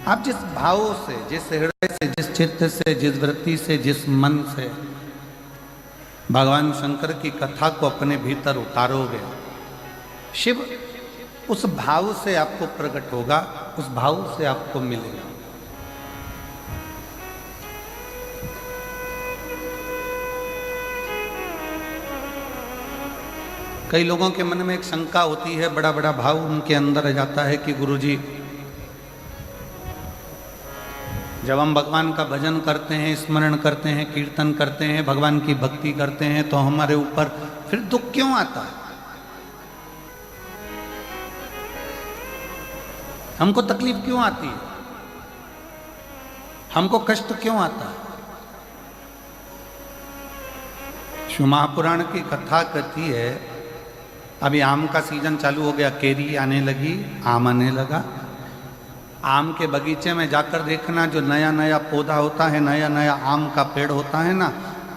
आप जिस भाव से, जिस हृदय से, जिस चित्त से, जिस वृत्ति से, जिस मन से भगवान शंकर की कथा को अपने भीतर उतारोगे, शिव उस भाव से आपको प्रकट होगा, उस भाव से आपको मिलेगा। कई लोगों के मन में एक शंका होती है, बड़ा बड़ा भाव उनके अंदर आ जाता है कि गुरुजी, जब हम भगवान का भजन करते हैं, स्मरण करते हैं, कीर्तन करते हैं, भगवान की भक्ति करते हैं, तो हमारे ऊपर फिर दुख क्यों आता है? हमको तकलीफ क्यों आती है? हमको कष्ट क्यों आता है? शिव महापुराण की कथा कहती है, अभी आम का सीजन चालू हो गया, केरी आने लगी, आम आने लगा। आम के बगीचे में जाकर देखना, जो नया नया पौधा होता है, नया नया आम का पेड़ होता है ना,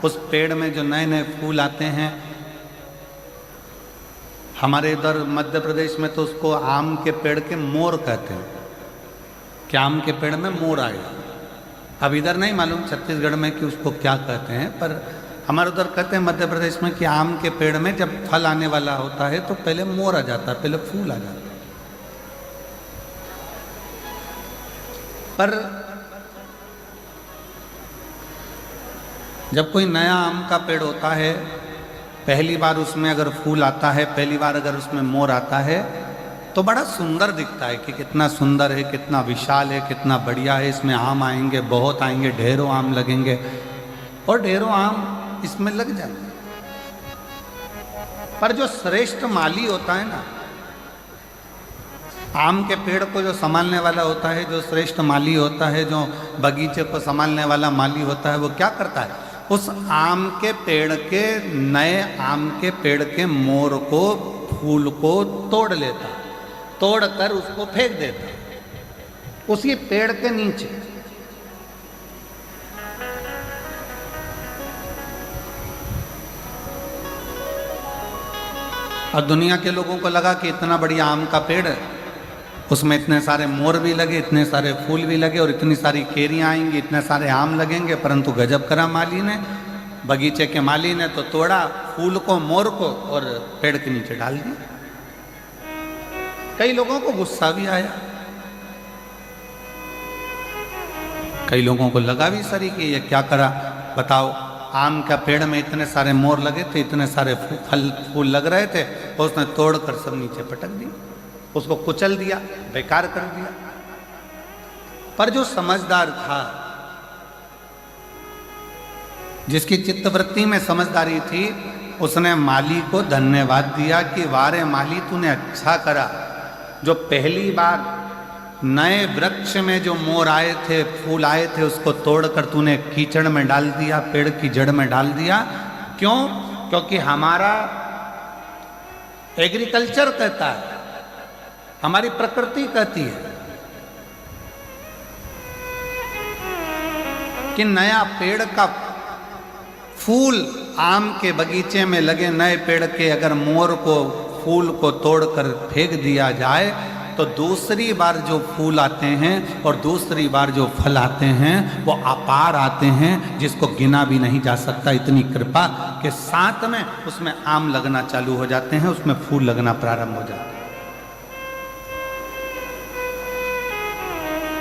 उस पेड़ में जो नए नए फूल आते हैं, हमारे इधर मध्य प्रदेश में तो उसको आम के पेड़ के मोर कहते हैं कि आम के पेड़ में मोर आएगा। अब इधर नहीं मालूम छत्तीसगढ़ में कि उसको क्या कहते हैं, पर हमारे उधर कहते हैं मध्य प्रदेश में कि आम के पेड़ में जब फल आने वाला होता है तो पहले मोर आ जाता है, पहले फूल आ जाता है। पर जब कोई नया आम का पेड़ होता है, पहली बार उसमें अगर फूल आता है, पहली बार अगर उसमें मोर आता है, तो बड़ा सुंदर दिखता है कि कितना सुंदर है, कितना विशाल है, कितना बढ़िया है, इसमें आम आएंगे, बहुत आएंगे, ढेरों आम लगेंगे और ढेरों आम इसमें लग जाएंगे। पर जो श्रेष्ठ माली होता है ना, आम के पेड़ को जो संभालने वाला होता है, जो श्रेष्ठ माली होता है, जो बगीचे को संभालने वाला माली होता है, वो क्या करता है? उस आम के पेड़ के, नए आम के पेड़ के मोर को, फूल को तोड़ लेता, तोड़कर उसको फेंक देता उसी पेड़ के नीचे। और दुनिया के लोगों को लगा कि इतना बढ़िया आम का पेड़ है, उसमें इतने सारे मोर भी लगे, इतने सारे फूल भी लगे और इतनी सारी केरियां आएंगी, इतने सारे आम लगेंगे, परंतु गजब करा माली ने, बगीचे के माली ने तो तोड़ा फूल को, मोर को और पेड़ के नीचे डाल दिया। कई लोगों को गुस्सा भी आया, कई लोगों को लगा भी सरी कि ये क्या करा, बताओ, आम का पेड़ में इतने सारे मोर लगे थे, इतने सारे फूल लग रहे थे, और उसने तोड़कर सब नीचे पटक दिया, उसको कुचल दिया, बेकार कर दिया। पर जो समझदार था, जिसकी चित्तवृत्ति में समझदारी थी, उसने माली को धन्यवाद दिया कि वारे माली, तूने अच्छा करा, जो पहली बार नए वृक्ष में जो मोर आए थे, फूल आए थे, उसको तोड़कर तूने कीचड़ में डाल दिया, पेड़ की जड़ में डाल दिया। क्यों? क्योंकि हमारा एग्रीकल्चर कहता है, हमारी प्रकृति कहती है कि नया पेड़ का फूल, आम के बगीचे में लगे नए पेड़ के अगर मोर को, फूल को तोड़कर फेंक दिया जाए, तो दूसरी बार जो फूल आते हैं और दूसरी बार जो फल आते हैं वो अपार आते हैं, जिसको गिना भी नहीं जा सकता। इतनी कृपा के साथ में उसमें आम लगना चालू हो जाते हैं, उसमें फूल लगना प्रारंभ हो जाते हैं।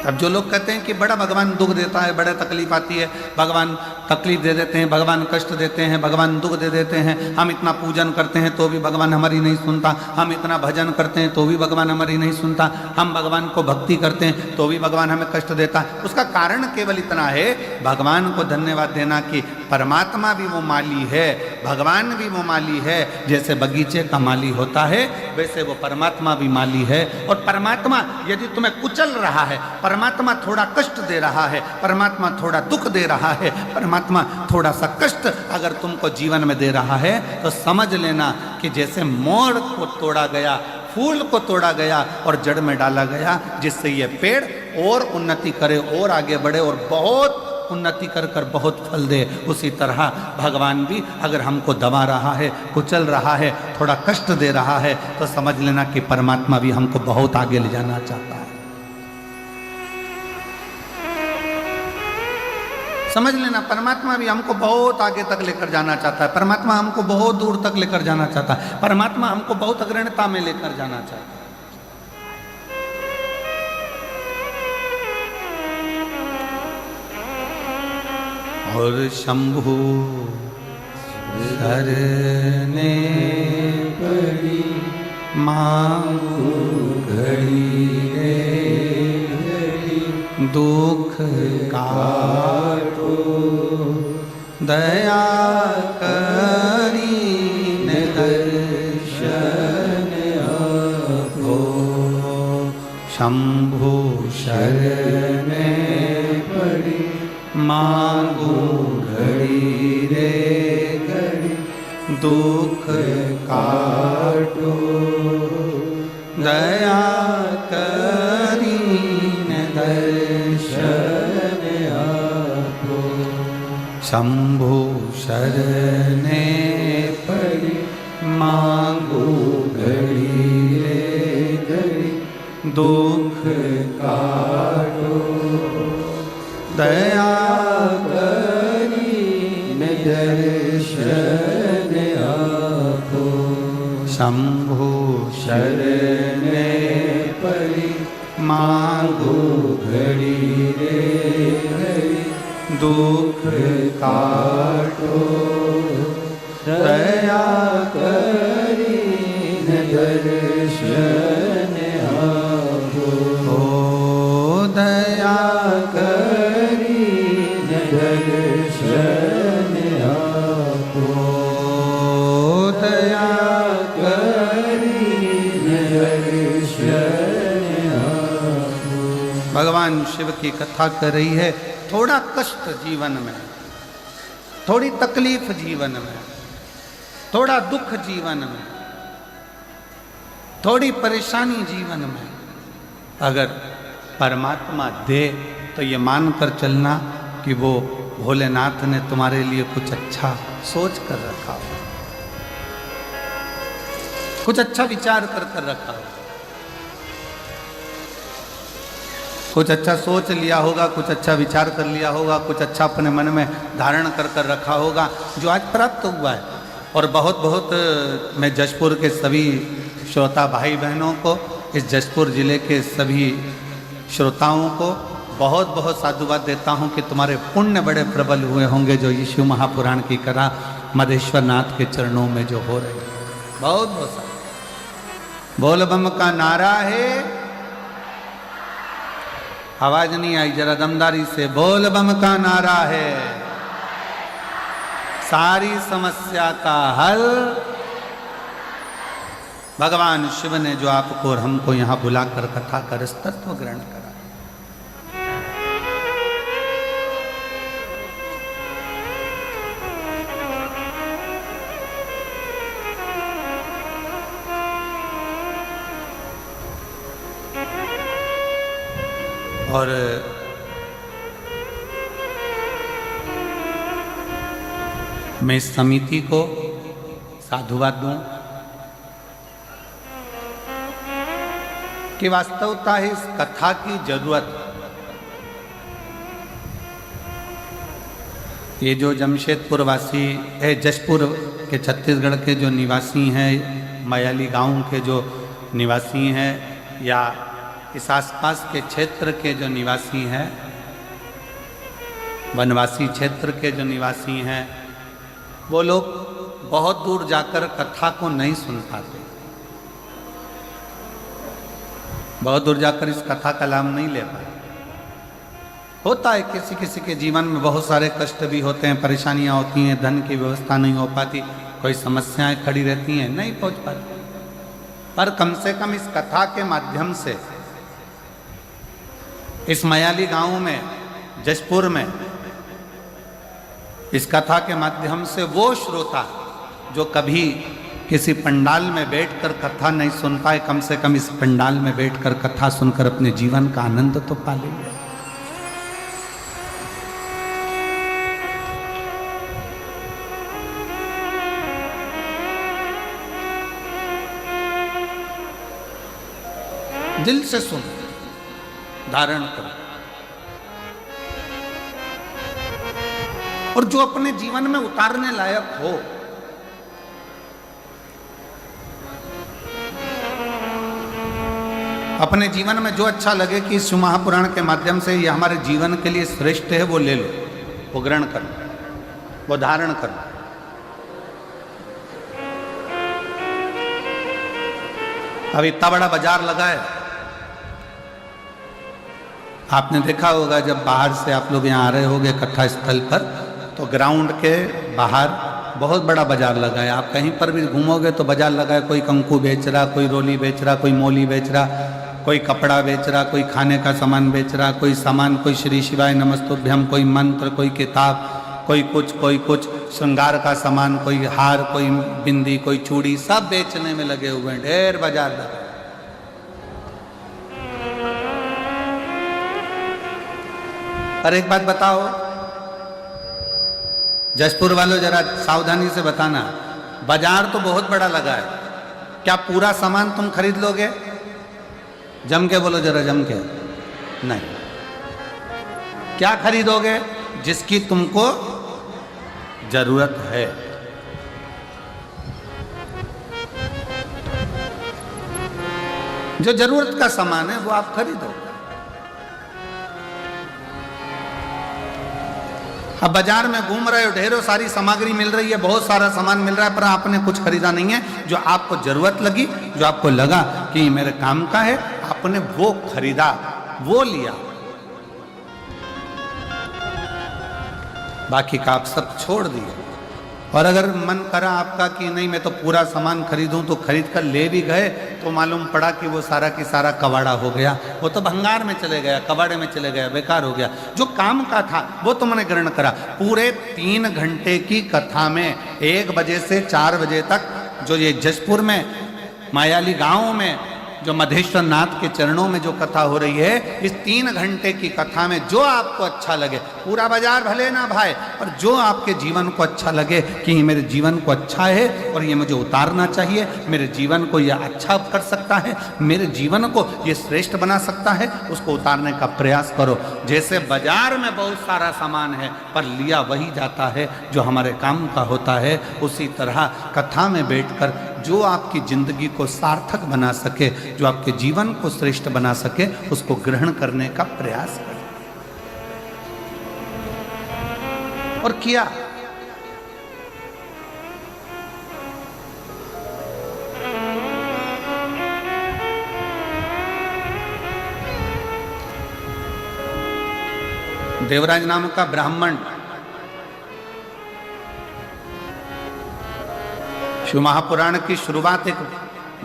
अब जो लोग कहते हैं कि बड़ा भगवान दुख देता है, बड़ा तकलीफ आती है, भगवान तकलीफ दे देते हैं, भगवान कष्ट देते हैं, भगवान दुख दे देते हैं, हम इतना पूजन करते हैं तो भी भगवान हमारी नहीं सुनता, हम इतना भजन करते हैं तो भी भगवान हमारी नहीं सुनता, हम भगवान को भक्ति करते हैं तो भी भगवान हमें कष्ट देता है। उसका कारण केवल इतना है, भगवान को धन्यवाद देना कि परमात्मा भी वो माली है, भगवान भी वो माली है। जैसे बगीचे का माली होता है, वैसे वो परमात्मा भी माली है। और परमात्मा यदि तुम्हें कुचल रहा है, परमात्मा थोड़ा कष्ट दे रहा है, परमात्मा थोड़ा दुख दे रहा है, परमात्मा थोड़ा सा कष्ट अगर तुमको जीवन में दे रहा है, तो समझ लेना कि जैसे मोर को तोड़ा गया, फूल को तोड़ा गया और जड़ में डाला गया, जिससे ये पेड़ और उन्नति करे, और आगे बढ़े और बहुत उन्नति कर कर बहुत फल दे, उसी तरह भगवान भी अगर हमको दबा रहा है, कुचल रहा है, थोड़ा कष्ट दे रहा है, तो समझ लेना कि परमात्मा भी हमको बहुत आगे ले जाना चाहता है। समझ लेना, परमात्मा भी हमको बहुत आगे तक लेकर जाना चाहता है, परमात्मा हमको बहुत दूर तक लेकर जाना चाहता है, परमात्मा हमको बहुत अग्रणता में लेकर जाना चाहता है। और शंभु शरणे पड़ी मांगू घड़ी रे दुख काटो दया करी दर्शन आपो। शंभु शरणे पड़ी मांगू घड़ी रे घड़ी दुख काटो दया करीन दर्शन आपो। शंभु शरणे पड़ी मांगू घड़ी रे घड़ी दुख काटो दया करीन दर्शन आपो। शंभु शरणे पड़ी मांगू घड़ी रे घड़ी दुख काटो दया करीन दर्शन आपो। ओ दया करीन दर्शन आपो। दया भगवान शिव की कथा कर रही है। थोड़ा कष्ट जीवन में, थोड़ी तकलीफ जीवन में, थोड़ा दुख जीवन में, थोड़ी परेशानी जीवन में अगर परमात्मा दे तो ये मानकर चलना कि वो भोलेनाथ ने तुम्हारे लिए कुछ अच्छा सोच कर रखा हो, कुछ अच्छा विचार कर रखा हो, कुछ अच्छा सोच लिया होगा, कुछ अच्छा विचार कर लिया होगा, कुछ अच्छा अपने मन में धारण कर रखा होगा जो आज प्राप्त हुआ है। और बहुत बहुत मैं जशपुर के सभी श्रोता भाई बहनों को, इस जशपुर जिले के सभी श्रोताओं को बहुत बहुत साधुवाद देता हूँ कि तुम्हारे पुण्य बड़े प्रबल हुए होंगे जो यीशु महापुराण की कथा मधेश्वर नाथ के चरणों में जो हो रही है। बहुत बहुत सारा बोल बम का नारा है। आवाज नहीं आई, जरा दमदारी से बोल बम का नारा है। सारी समस्या का हल भगवान शिव ने जो आपको और हमको यहाँ बुलाकर कथा कर इस तत्व ग्रहण करा। और मैं इस समिति को साधुवाद दूं कि वास्तवता है इस कथा की जरूरत। ये जो जमशेदपुर वासी है, जशपुर के छत्तीसगढ़ के जो निवासी हैं, मयाली गांव के जो निवासी हैं या इस आसपास के क्षेत्र के जो निवासी हैं, वनवासी क्षेत्र के जो निवासी हैं, वो लोग बहुत दूर जाकर कथा को नहीं सुन पाते, बहुत दूर जाकर इस कथा का लाभ नहीं ले पाते। होता है किसी किसी के जीवन में बहुत सारे कष्ट भी होते हैं, परेशानियां होती हैं, धन की व्यवस्था नहीं हो पाती, कोई समस्याएं खड़ी रहती हैं, नहीं पहुंच पाती। पर कम से कम इस कथा के माध्यम से इस मयाली गांव में, जशपुर में, इस कथा के माध्यम से वो श्रोता जो कभी किसी पंडाल में बैठकर कथा नहीं सुन पाए, कम से कम इस पंडाल में बैठकर कथा सुनकर अपने जीवन का आनंद तो पा लेंगे। दिल से सुनो, धारण करो। और जो अपने जीवन में उतारने लायक हो। अपने जीवन में जो अच्छा लगे कि इस महापुराण के माध्यम से ये हमारे जीवन के लिए श्रेष्ठ है, वो ले लो, वो ग्रहण करो, वो धारण करो। अब इतना बड़ा बाजार लगा है, आपने देखा होगा जब बाहर से आप लोग यहाँ आ रहे होंगे कथा स्थल पर, तो ग्राउंड के बाहर बहुत बड़ा बाजार लगा है। आप कहीं पर भी घूमोगे तो बाजार लगा है, कोई कंकु बेच रहा, कोई रोली बेच रहा, कोई मोली बेच रहा, कोई कपड़ा बेच रहा, कोई खाने का सामान बेच रहा, कोई सामान, कोई श्री शिवाय नमस्तुभ्यम, कोई मंत्र, कोई किताब, कोई कुछ श्रृंगार का सामान, कोई हार, कोई बिंदी, कोई चूड़ी, सब बेचने में लगे हुए हैं। ढेर बाजार लगा। पर एक बात बताओ, जशपुर वालों जरा सावधानी से बताना, बाजार तो बहुत बड़ा लगा है, क्या पूरा सामान तुम खरीद लोगे? जम के बोलो जरा, जम के। नहीं। क्या खरीदोगे? जिसकी तुमको जरूरत है। जो जरूरत का सामान है वो आप खरीदो। अब बाजार में घूम रहे हो, ढेरों सारी सामग्री मिल रही है, बहुत सारा सामान मिल रहा है, पर आपने कुछ खरीदा नहीं है। जो आपको जरूरत लगी, जो आपको लगा कि मेरे काम का है, आपने वो खरीदा, वो लिया, बाकी का आप सब छोड़ दिए। और अगर मन करा आपका कि नहीं मैं तो पूरा सामान खरीदूं, तो खरीद कर ले भी गए तो मालूम पड़ा कि वो सारा की सारा कबाड़ा हो गया, वो तो भंगार में चले गया, कबाड़े में चले गया, बेकार हो गया। जो काम का था वो तुमने ग्रहण करा। पूरे 3 घंटे की कथा में 1 बजे से 4 बजे तक जो ये जशपुर में मायाली गांव में जो मधेश्वर नाथ के चरणों में जो कथा हो रही है, इस 3 घंटे की कथा में जो आपको अच्छा लगे, पूरा बाजार भले ना भाई, और जो आपके जीवन को अच्छा लगे कि मेरे जीवन को अच्छा है और ये मुझे उतारना चाहिए, मेरे जीवन को ये अच्छा कर सकता है, मेरे जीवन को ये श्रेष्ठ बना सकता है, उसको उतारने का प्रयास करो। जैसे बाजार में बहुत सारा सामान है पर लिया वही जाता है जो हमारे काम का होता है, उसी तरह कथा में बैठकर जो आपकी जिंदगी को सार्थक बना सके, जो आपके जीवन को श्रेष्ठ बना सके, उसको ग्रहण करने का प्रयास करें। और किया। देवराज नाम का ब्राह्मण, शिव महापुराण की शुरुआत एक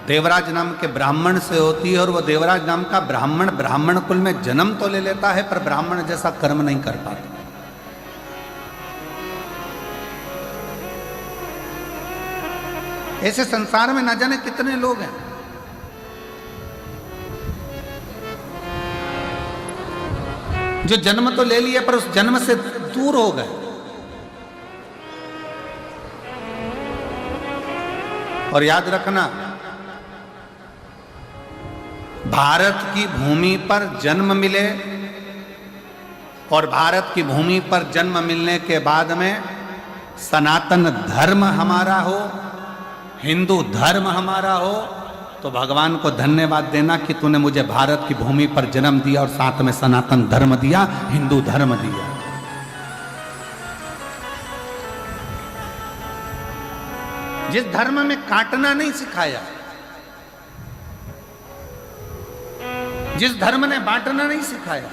देवराज नाम के ब्राह्मण से होती है, और वो देवराज नाम का ब्राह्मण ब्राह्मण कुल में जन्म तो ले लेता है पर ब्राह्मण जैसा कर्म नहीं कर पाता। ऐसे संसार में ना जाने कितने लोग हैं। जो जन्म तो ले लिया पर उस जन्म से दूर हो गए। और याद रखना, भारत की भूमि पर जन्म मिले और भारत की भूमि पर जन्म मिलने के बाद में सनातन धर्म हमारा हो, हिंदू धर्म हमारा हो, तो भगवान को धन्यवाद देना कि तूने मुझे भारत की भूमि पर जन्म दिया और साथ में सनातन धर्म दिया, हिंदू धर्म दिया। जिस धर्म में काटना नहीं सिखाया, जिस धर्म ने बांटना नहीं सिखाया,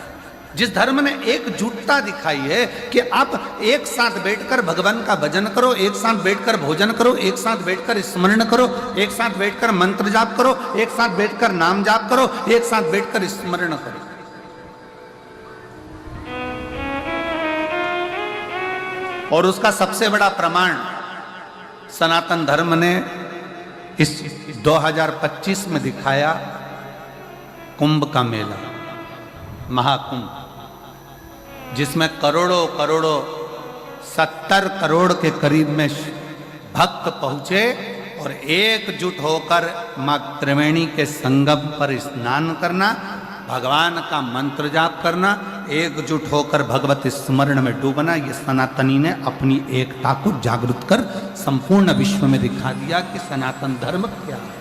जिस धर्म ने एकजुटता दिखाई है कि आप एक साथ बैठकर भगवान का भजन करो, एक साथ बैठकर भोजन करो, एक साथ बैठकर स्मरण करो, एक साथ बैठकर मंत्र जाप करो, एक साथ बैठकर नाम जाप करो, एक साथ बैठकर स्मरण करो। और उसका सबसे बड़ा प्रमाण सनातन धर्म ने इस 2025 में दिखाया, कुंभ का मेला, महाकुंभ, जिसमें करोड़ों करोड़ों 70 करोड़ के करीब में भक्त पहुंचे और एकजुट होकर मां त्रिवेणी के संगम पर स्नान करना, भगवान का मंत्र जाप करना, एकजुट होकर भगवत स्मरण में डूबना, ये सनातनी ने अपनी एकता को जागृत कर संपूर्ण विश्व में दिखा दिया कि सनातन धर्म क्या है।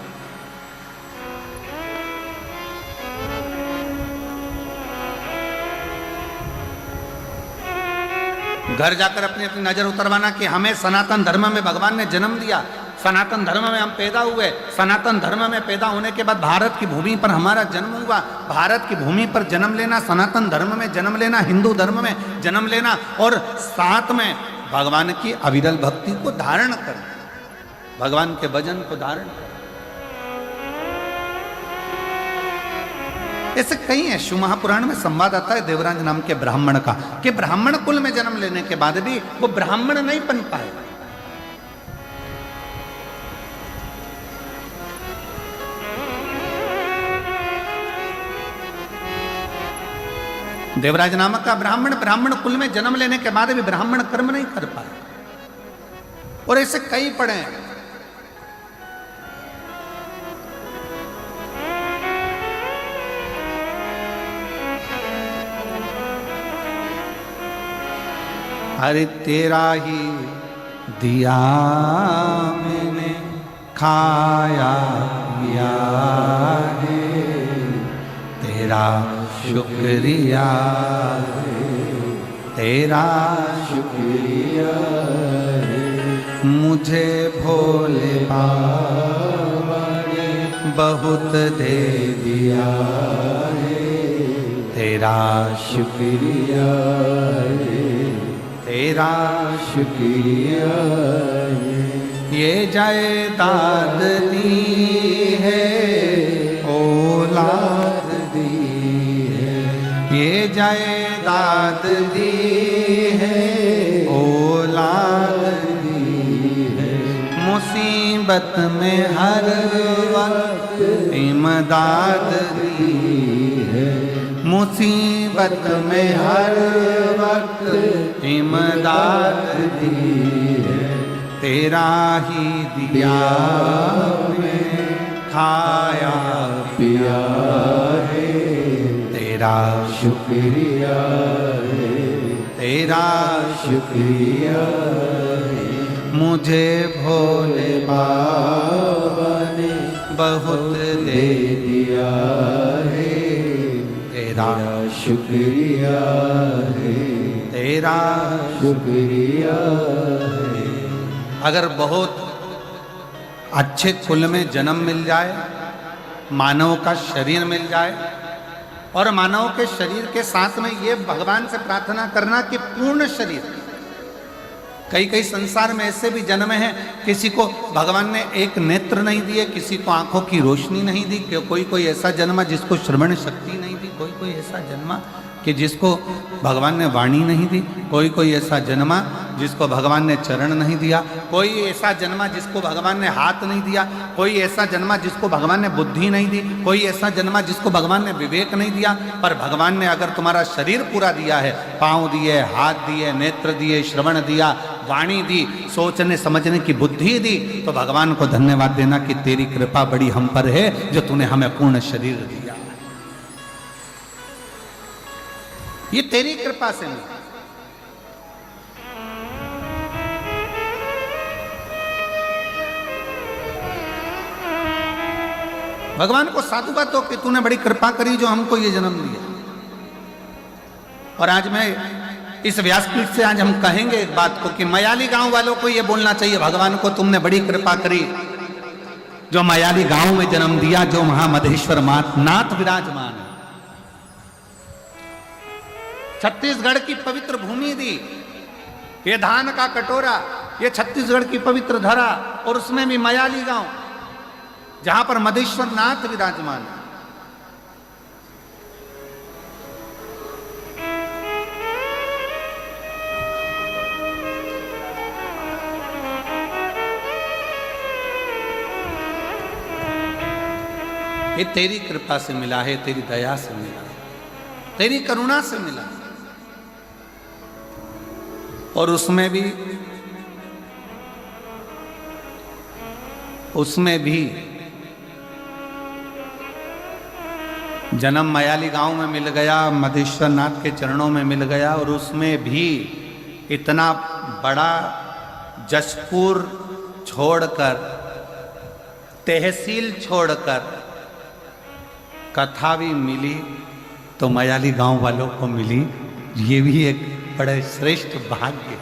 घर जाकर अपनी अपनी नजर उतरवाना कि हमें सनातन धर्म में भगवान ने जन्म दिया, सनातन धर्म में हम पैदा हुए, सनातन धर्म में पैदा होने के बाद भारत की भूमि पर हमारा जन्म हुआ। भारत की भूमि पर जन्म लेना, सनातन धर्म में जन्म लेना, हिंदू धर्म में जन्म लेना और साथ में भगवान की अविरल भक्ति को धारण करना, भगवान के भजन को धारण करना। ऐसे कई है। शिव महापुराण में संवाद आता है देवराज नाम के ब्राह्मण का, कि ब्राह्मण कुल में जन्म लेने के बाद भी वो ब्राह्मण नहीं बन पाए। देवराज नामक का ब्राह्मण कुल में जन्म लेने के बाद भी ब्राह्मण कर्म नहीं कर पाए। और ऐसे कई पढ़े हैं। अरे तेरा ही दिया मैंने खाया पिया है, तेरा शुक्रिया है, तेरा शुक्रिया है, मुझे भोले बाबा ने बहुत दे दिया है, तेरा शुक्रिया है, तेरा शुक्रिया है। ये जायदाद दी है, औलाद दी है, ये जायदाद दी है, औलाद दी है, मुसीबत में हर वक्त इमदाद दी है, मुसीबत में हर वक्त इमदाद दी है, तेरा ही दिया मैं खाया पिया है, तेरा शुक्रिया है, तेरा शुक्रिया है, मुझे भोले बाबा ने बहुत दे दिया है, तेरा शुक्रिया है, तेरा शुक्रिया है। अगर बहुत अच्छे कुल में जन्म मिल जाए, मानव का शरीर मिल जाए और मानव के शरीर के साथ में ये भगवान से प्रार्थना करना कि पूर्ण शरीर। कई कई संसार में ऐसे भी जन्म हैं, किसी को भगवान ने एक नेत्र नहीं दिए, किसी को आंखों की रोशनी नहीं दी, कोई कोई ऐसा जन्मा जिसको श्रवण शक्ति नहीं दी, कोई कोई ऐसा जन्मा कि जिसको भगवान ने वाणी नहीं दी, कोई कोई ऐसा जन्मा जिसको भगवान ने चरण नहीं दिया, कोई ऐसा जन्मा जिसको भगवान ने हाथ नहीं दिया, कोई ऐसा जन्मा जिसको भगवान ने बुद्धि नहीं दी, कोई ऐसा जन्मा जिसको भगवान ने विवेक नहीं दिया। पर भगवान ने अगर तुम्हारा शरीर पूरा दिया है, पाँव दिए, हाथ दिए, नेत्र दिए, श्रवण दिया, वाणी दी, सोचने समझने की बुद्धि दी, तो भगवान को धन्यवाद देना कि तेरी कृपा बड़ी हम पर है जो तूने हमें पूर्ण शरीर दिया। ये तेरी कृपा से मिला। भगवान को साधुवाद दो कि तूने बड़ी कृपा करी जो हमको ये जन्म दिया। और आज मैं इस व्यासपीठ से आज हम कहेंगे एक बात को कि मयाली गांव वालों को ये बोलना चाहिए, भगवान को तुमने बड़ी कृपा करी जो मयाली गांव में जन्म दिया, जो महामधेश्वर नाथ विराजमान है। छत्तीसगढ़ की पवित्र भूमि दी, ये धान का कटोरा, ये छत्तीसगढ़ की पवित्र धरा, और उसमें भी मयाली गांव जहां पर मधेश्वर नाथ विराजमान है। ये तेरी कृपा से मिला है, तेरी दया से मिला है, तेरी करुणा से मिला है। और उसमें भी जन्म मयाली गांव में मिल गया, मधेश्वर नाथ के चरणों में मिल गया, और उसमें भी इतना बड़ा जशपुर छोड़कर, तहसील छोड़कर कथा भी मिली तो मयाली गांव वालों को मिली। ये भी एक बड़े श्रेष्ठ भाग्य है।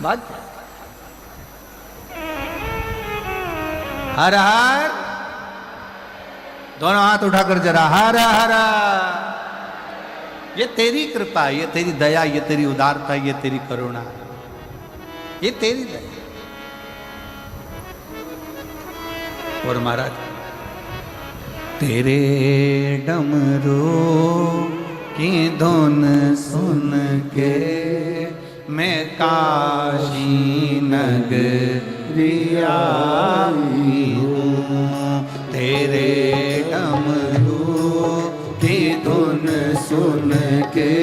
भाग्य। हर हर, दोनों हाथ उठाकर जरा हर हर। ये तेरी कृपा, ये तेरी दया, ये तेरी उदारता, ये तेरी करुणा, ये तेरी दया। और महाराज, तेरे डमरू की धुन सुन के मैं काशी नगरी आई हूँ। तेरे डमरू की धुन सुन के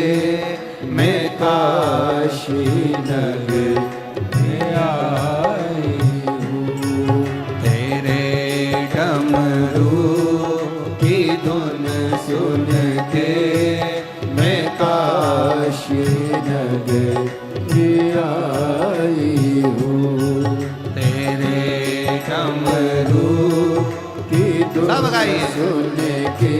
मैं काशी नगरी आई हूँ। तेरे डमरू की धुन सुन के मैं काशी नगरी आई हूँ। तेरे डमरू की धुन सुन के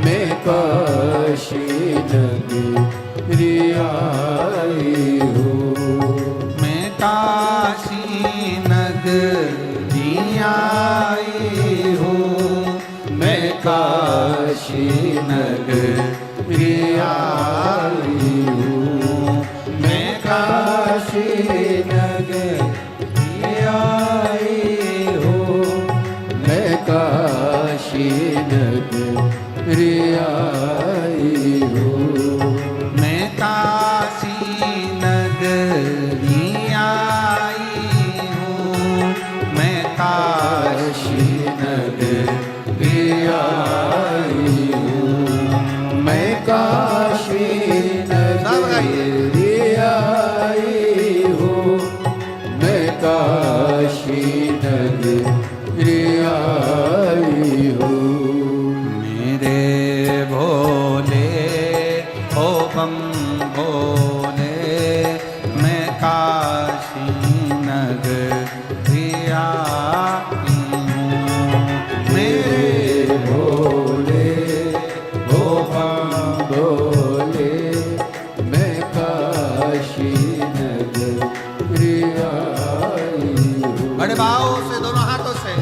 मैं काशी नगरी आई हूँ। मैं काशी नगरी आई हूँ। मैं काशी नगरी आई हूँ। मैं काशी नगरी आई हूँ। मैं काशी नगरी आई हूँ। मैं काशी नगरी आई हूँ। मैं काशी नगरी आई हूँ। मैं काशी नगरी आई हूँ। मैं काशी नगरी आई हूँ। मेरे भोले ओ बम भोले, मैं काशी नगरी आई हूँ। मेरे भोले ओ बम भोले, मैं काशी नगरी आई हूँ। बड़े भाव से, दोनों हाथों से।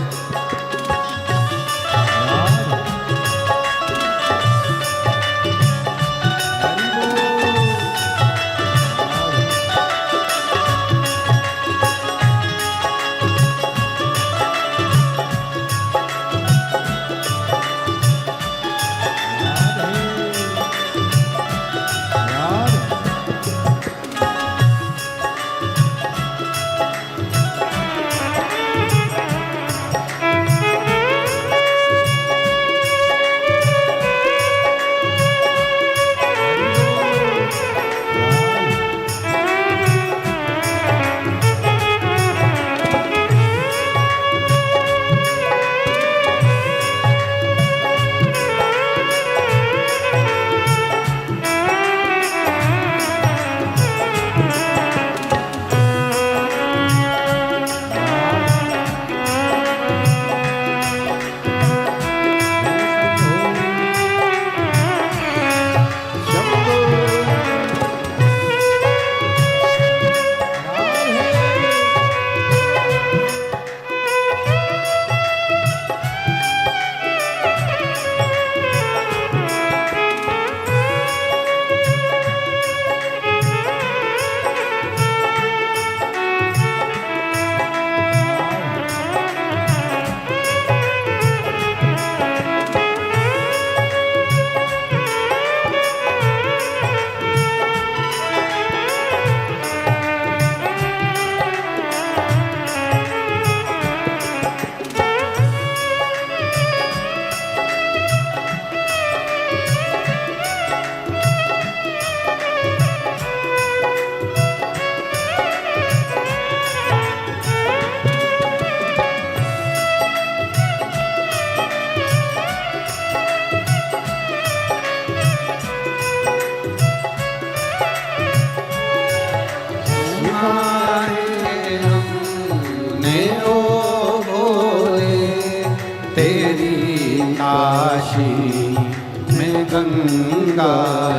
गंगा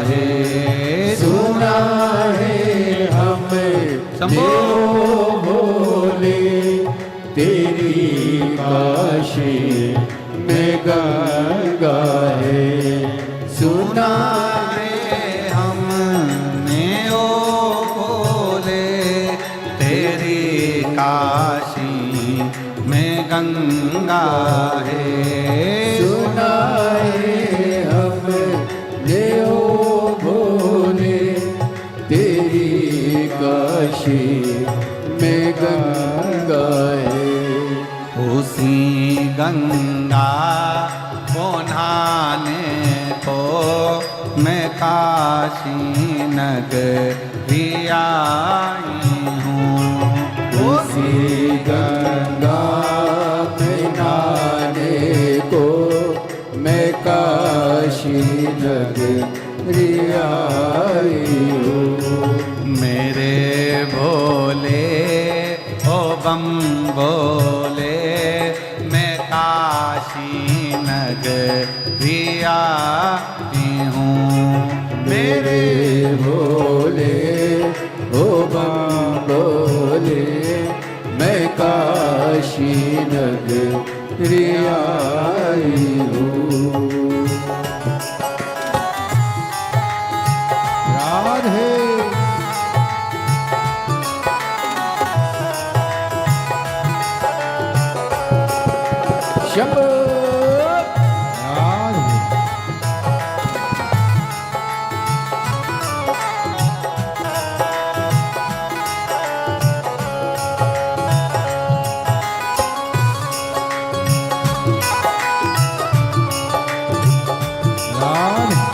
है। सुना है हमें शंभो भोले तेरी काशी में गंगा है। सुना है हमने ओ भोले तेरी काशी में गंगा है। सुना है हमने ओ भोले तेरी काशी में गंगा है। उसी गंगा को नहाने को मैं काशी नगरी आई हूँ। उसी गंगा में नहाने को मैं काशी नगरी आई हूँ। मेरे भोले ओ बम भोले मैं काशी नगरी आई हूँ। मेरे भोले ओ बम भोले मैं काशी नगरी आई हूँ। राधे शंभो राधे राधे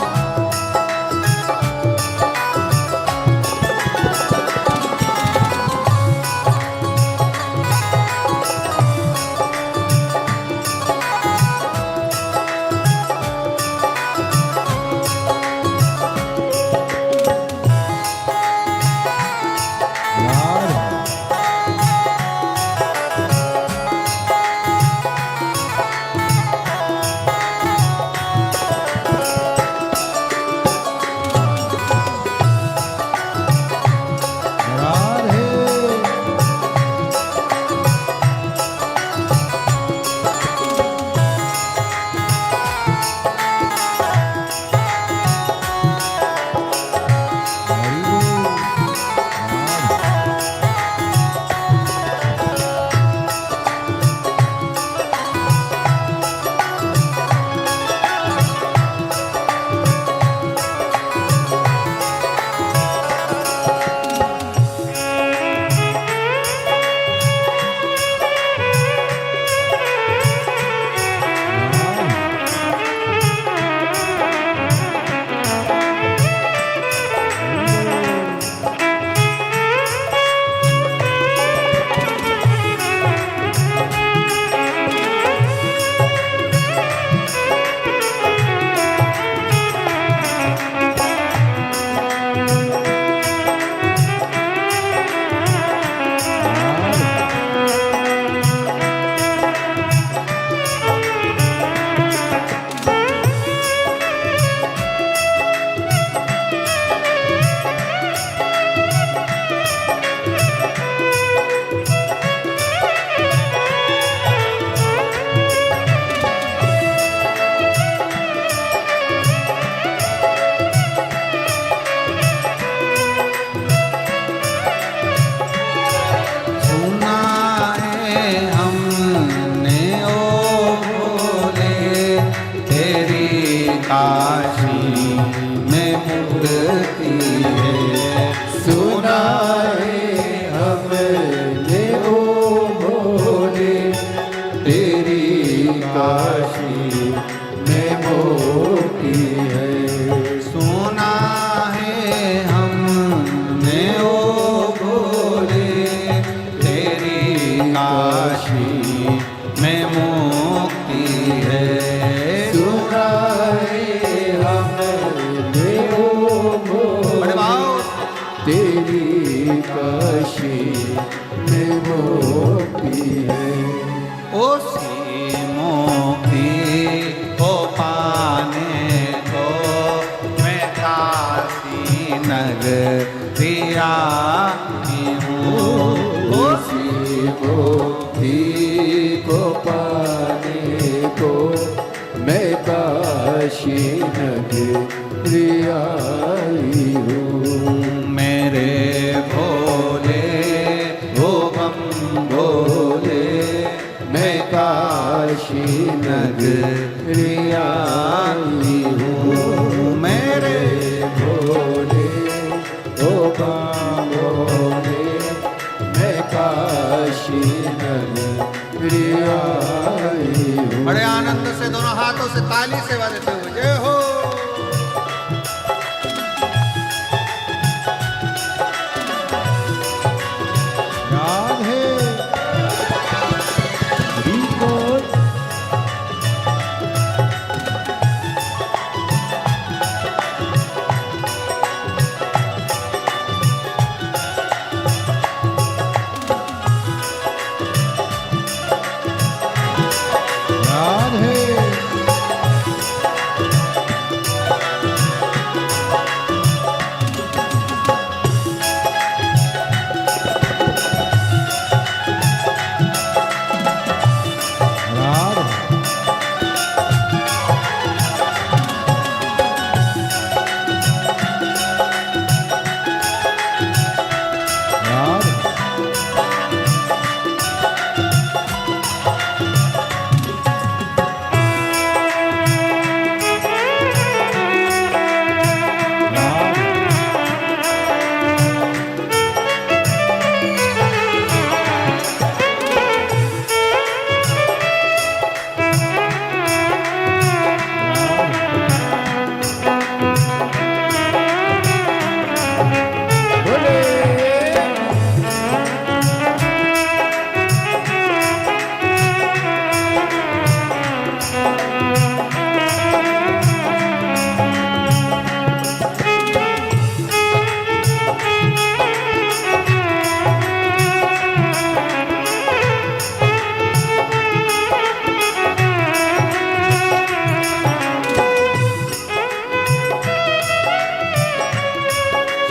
है। सुनाए हमने ओ नगरिया आई हूँ। उसी मोती को पाने को मैं काशी नगरिया आई हूँ। मेरे भोले ओ बम भोले, मैं काशी नगरिया आई हूँ। मेरे भोले ओ बम भोले, मैं काशी नगरिया आई हूँ। बड़े आनंद से दोनों हाथों से ताली सेवा देते हुए जय हो। राधे बोल। राधे राधे राधे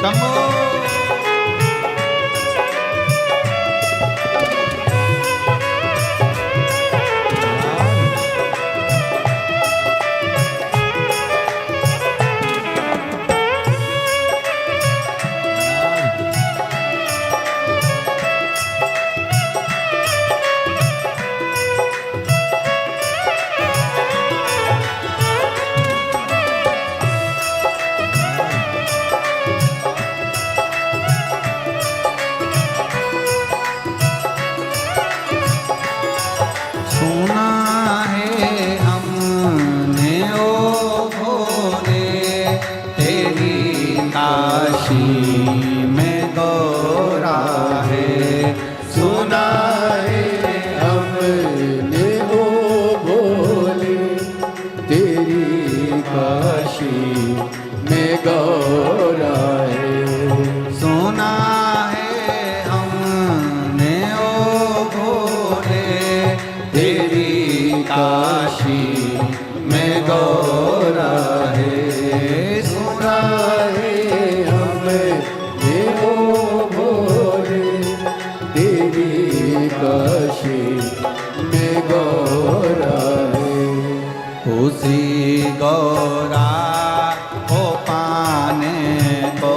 शंभो। सुना है हमने ओ भोले, तेरी काशी में गौरा है। सुना है हमने ओ भोले, तेरी काशी में गौरा है। सुना है हमने ओ भोले, तेरी काशी में गौरा है। सुना है हमने ओ भोले, तेरी काशी में गौरा है। उसी गौरा को पाने को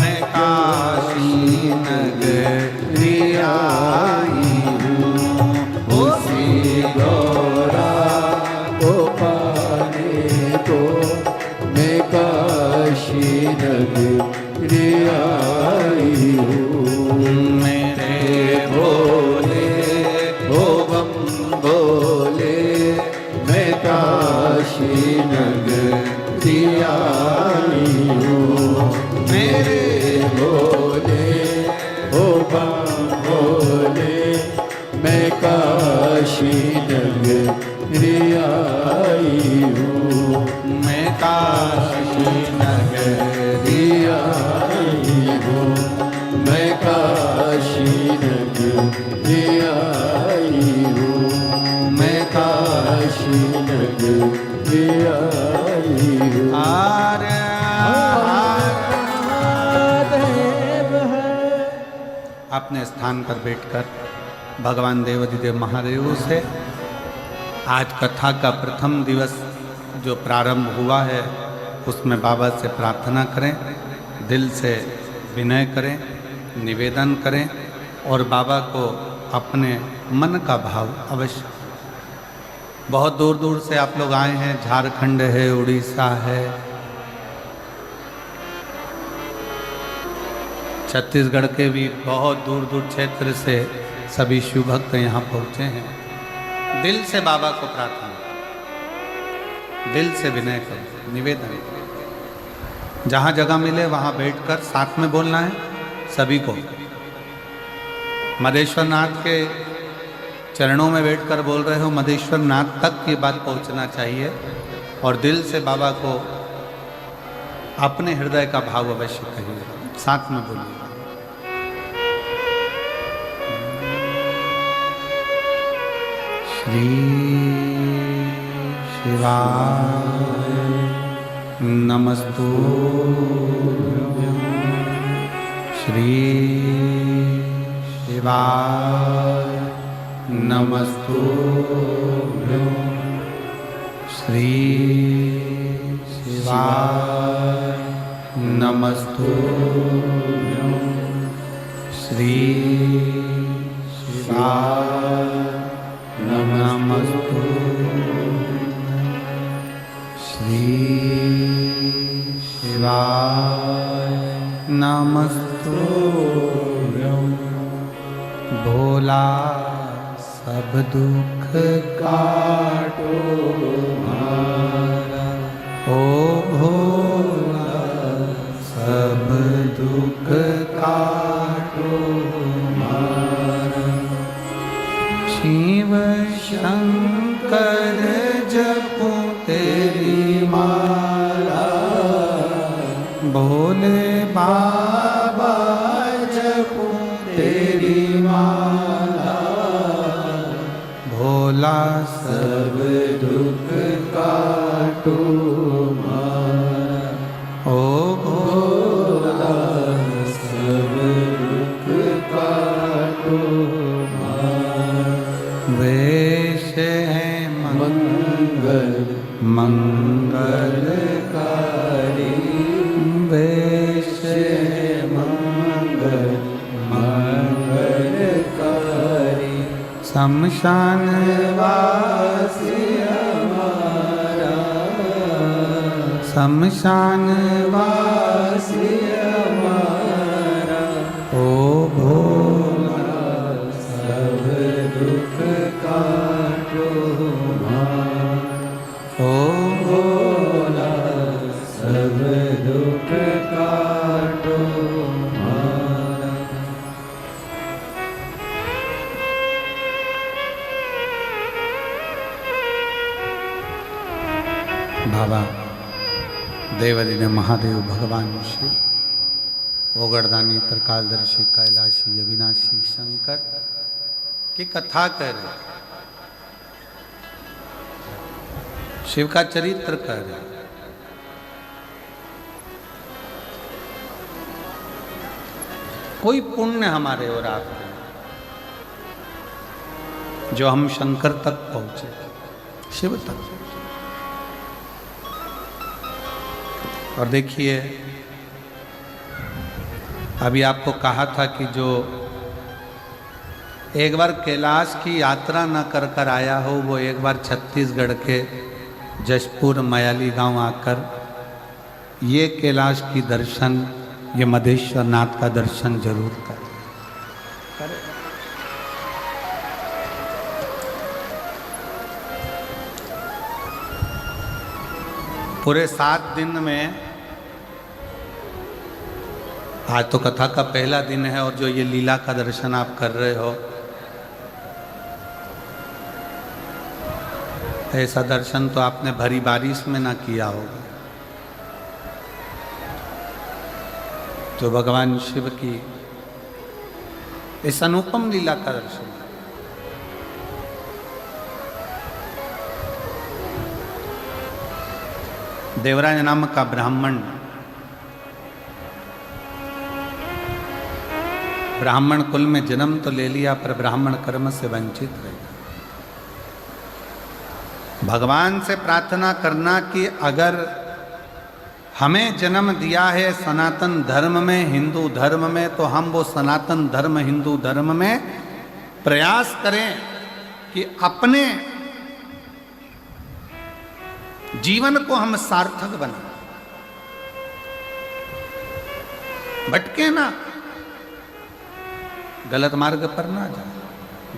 मैं काशी नगरिया आई हूँ। उसी गौरा को पाने को मैं काशी नगरिया आई हूँ। मेरे भोले ओ बम भोले, मैं काशी नगरिया आई हूँ। मेरे भोले ओ बम भोले, मैं काशी नगरिया आई हूँ। मैं काशी नगरिया आई हूँ। मैं काशी नगरिया आई हूँ। मैं काशी नगरिया आई हूँ। आर आर अपने स्थान पर बैठकर भगवान देवाधिदेव महादेव से आज कथा का प्रथम दिवस जो प्रारंभ हुआ है उसमें बाबा से प्रार्थना करें, दिल से विनय करें, निवेदन करें और बाबा को अपने मन का भाव अवश्य। बहुत दूर दूर से आप लोग आए हैं, झारखंड है, उड़ीसा है, छत्तीसगढ़ के भी बहुत दूर दूर क्षेत्र से सभी शिव भक्त यहाँ पहुँचे हैं। दिल से बाबा को प्रार्थना, दिल से विनय करो, निवेदन। जहाँ जगह मिले वहाँ बैठकर साथ में बोलना है सभी को। मदेश्वर नाथ के चरणों में बैठकर बोल रहे हो, मदेश्वर नाथ तक ये बात पहुँचना चाहिए और दिल से बाबा को अपने हृदय का भाव अवश्य कहिए, साथ में बोलिए। श्री शिवाय नमस्तुभ्यं, श्री शिवाय नमस्तुभ्यं, श्री शिवाय नमस्तुभ्यं, श्री शिवाय नमस्तुभ्यं, श्री शिवाय नमस्तुभ्यं। भोला सब दुख काटो हमारा, ओ भोला सब दुख काटो हमारा। शिव शंकर जपो तेरी माला, भोले बाबा जपो तेरी माला। भोला सब दुख काटो हमारा, ओ भोला सब दुख काटो हमारा। वेश है मंगल मंगलकारी, वेश है मंगल मंगलकारी। शमशान वासी हमारा, शमशान वासी हमारा। ओ भोला सब दुख काटो हमारा, ओ भोला सब दुख काटो हमारा। बाबा देवाधिदेव महादेव भगवान शिव ओगरदानी त्रिकालदर्शी कैलाशी अविनाशी शंकर की कथा कह रहे, शिव का चरित्र कह रहे। कोई पुण्य हमारे और आपके जो हम शंकर तक पहुंचे, शिव तक। और देखिए अभी आपको कहा था कि जो एक बार कैलाश की यात्रा न कर कर आया हो, वो एक बार छत्तीसगढ़ के जशपुर मयाली गांव आकर ये कैलाश की दर्शन, ये मदेश्वर नाथ का दर्शन जरूर करें। पूरे 7 दिन में, आज तो कथा का पहला दिन है और जो ये लीला का दर्शन आप कर रहे हो, ऐसा दर्शन तो आपने भरी बारिश में ना किया होगा। तो भगवान शिव की इस अनुपम लीला का दर्शन, देवराज नामक का ब्राह्मण ब्राह्मण कुल में जन्म तो ले लिया पर ब्राह्मण कर्म से वंचित रह गया। भगवान से प्रार्थना करना कि अगर हमें जन्म दिया है सनातन धर्म में, हिंदू धर्म में, तो हम वो सनातन धर्म हिंदू धर्म में प्रयास करें कि अपने जीवन को हम सार्थक बनाएं, भटके ना, गलत मार्ग पर ना जाए,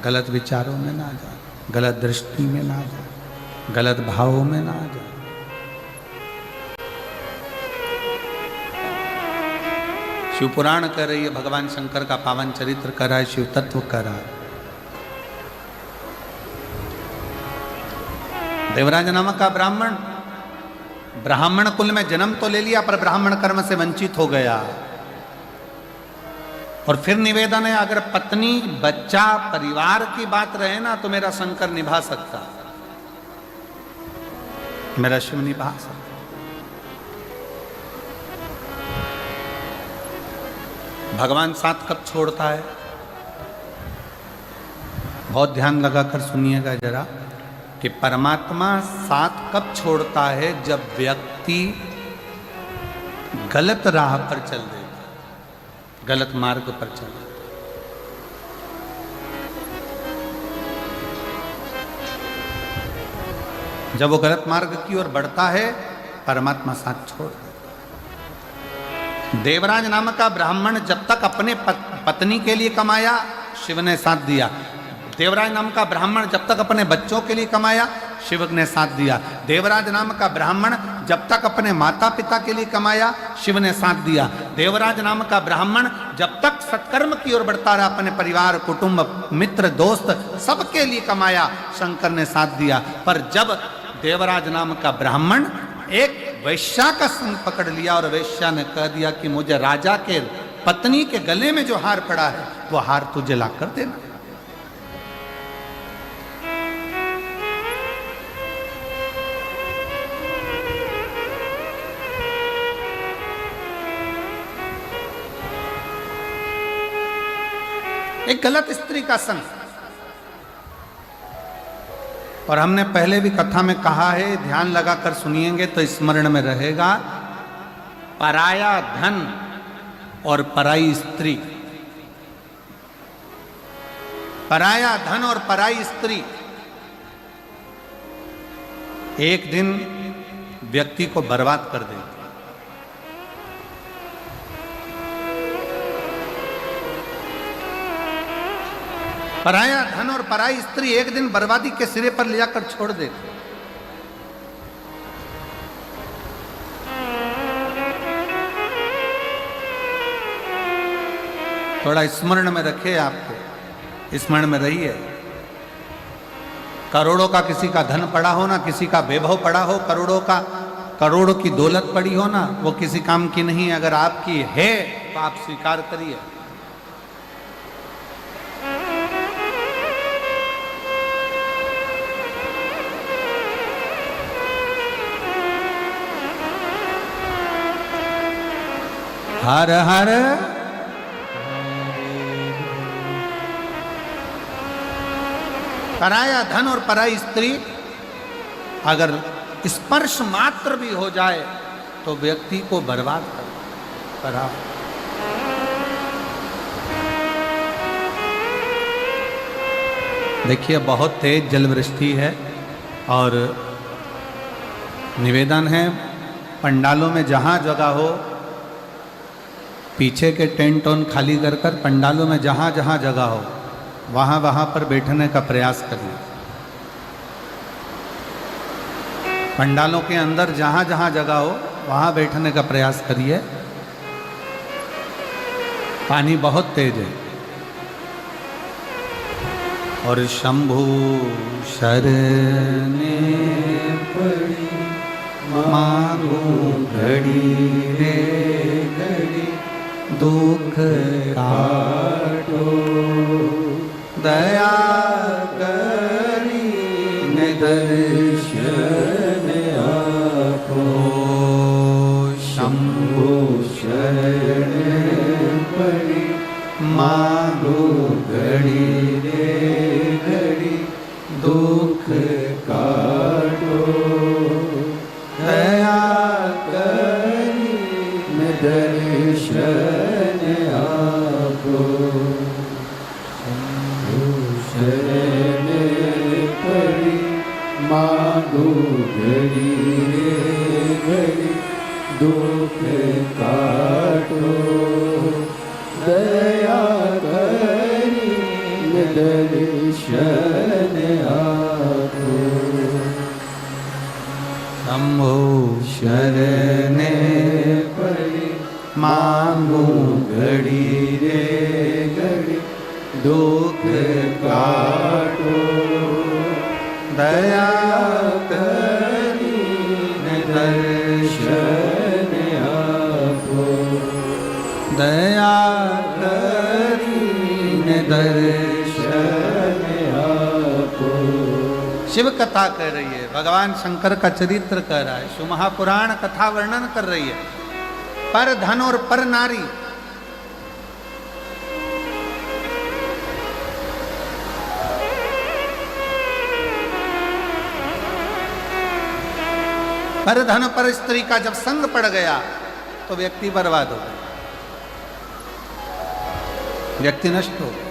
गलत विचारों में ना जाए, गलत दृष्टि में ना जाए, गलत भावों में ना जाए। शिव पुराण कर रही है, भगवान शंकर का पावन चरित्र कर रहा है, शिव तत्व कर रहा है। देवराज नामक का ब्राह्मण कुल में जन्म तो ले लिया पर ब्राह्मण कर्म से वंचित हो गया। और फिर निवेदन है, अगर पत्नी बच्चा परिवार की बात रहे ना तो मेरा शंकर निभा सकता, मेरा शिव निभा सकता। भगवान 7 कब छोड़ता है, बहुत ध्यान लगाकर सुनिएगा जरा, कि परमात्मा 7 कब छोड़ता है, जब व्यक्ति गलत राह पर चल देगा, गलत मार्ग पर चल देगा। जब वो गलत मार्ग की ओर बढ़ता है परमात्मा 7 छोड़ देता। देवराज नामक का ब्राह्मण जब तक अपने पत्नी के लिए कमाया, शिव ने साथ दिया। देवराज नाम का ब्राह्मण जब तक अपने बच्चों के लिए कमाया, शिव ने साथ दिया। देवराज नाम का ब्राह्मण जब तक अपने माता पिता के लिए कमाया, शिव ने साथ दिया। देवराज नाम का ब्राह्मण जब तक सत्कर्म की ओर बढ़ता रहा, अपने परिवार, कुटुंब, मित्र, दोस्त सबके लिए कमाया, शंकर ने साथ दिया। पर जब देवराज नाम का ब्राह्मण एक वैश्या का संग पकड़ लिया और वैश्या ने कह दिया कि मुझे राजा के पत्नी के गले में जो हार पड़ा है वो हार तुझे ला कर देना। एक गलत स्त्री का संग। और हमने पहले भी कथा में कहा है, ध्यान लगाकर सुनिएंगे तो स्मरण में रहेगा, पराया धन और पराई स्त्री, पराया धन और पराई स्त्री एक दिन व्यक्ति को बर्बाद कर देगी। पराया धन और पराई स्त्री एक दिन बर्बादी के सिरे पर ले जाकर छोड़ देती। थोड़ा स्मरण में रखे, आपको स्मरण में रहिए। करोड़ों का किसी का धन पड़ा हो ना, किसी का वैभव पड़ा हो, करोड़ों की दौलत पड़ी हो ना, वो किसी काम की नहीं है। अगर आपकी है तो आप स्वीकार करिए। हर हर पराया धन और पराई स्त्री अगर स्पर्श मात्र भी हो जाए तो व्यक्ति को बर्बाद करा। देखिए, बहुत तेज जलवृष्टि है और निवेदन है, पंडालों में जहां जगह हो पीछे के टेंट ऑन खाली कर कर पंडालों में जहाँ जहाँ जगह हो वहाँ पर बैठने का प्रयास करिए। पंडालों के अंदर जहाँ जहाँ जगह हो वहाँ बैठने का प्रयास करिए। पानी बहुत तेज है। और शंभु शरणे पड़ी मांगू घड़ी रे घड़ी, दुख काटो दया करी दर्शन आपो। शंभु शरण पड़ी मां दर्शन आपको शरण पड़ी मांगो घड़ी रे घड़ी दुख काटो दया करी दर्शन आपको शंभो शरणे पड़ी मांगो घड़ी रे घड़ी दुख काटो दया करी दर्शन आपको दया करीने दर्शन आपको शिव कथा कह रही है, भगवान शंकर का चरित्र कह रहा है, शिव महापुराण कथा वर्णन कर रही है। पर धन और पर नारी, पर धन पर स्त्री का जब संग पड़ गया तो व्यक्ति बर्बाद हो गया, व्यक्ति नष्ट हो गया।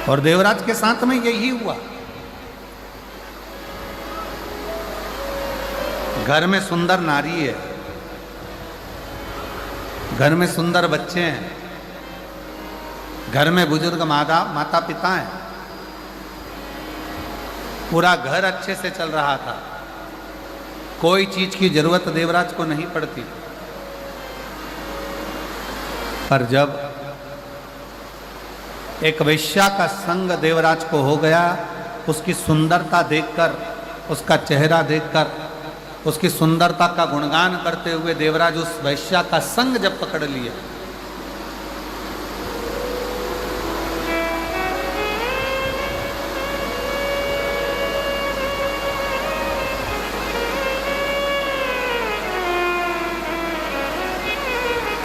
और देवराज के साथ में यही हुआ। घर में सुंदर नारी है, घर में सुंदर बच्चे हैं, घर में बुजुर्ग माता पिता हैं, पूरा घर अच्छे से चल रहा था, कोई चीज की जरूरत देवराज को नहीं पड़ती। पर जब एक वेश्या का संग देवराज को हो गया, उसकी सुंदरता देखकर, उसका चेहरा देखकर, उसकी सुंदरता का गुणगान करते हुए देवराज उस वेश्या का संग जब पकड़ लिया,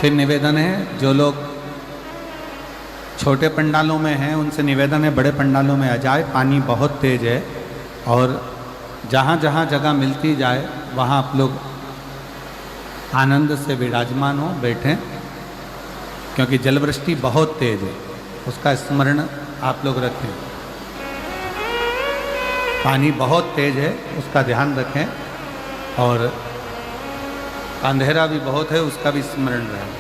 फिर निवेदन है, जो लोग छोटे पंडालों में हैं उनसे निवेदन है बड़े पंडालों में आ जाए। पानी बहुत तेज है और जहाँ जहाँ जगह मिलती जाए वहाँ आप लोग आनंद से विराजमान हो, बैठें, क्योंकि जलवृष्टि बहुत तेज है, उसका स्मरण आप लोग रखें। पानी बहुत तेज है, उसका ध्यान रखें, और अंधेरा भी बहुत है, उसका भी स्मरण रहे।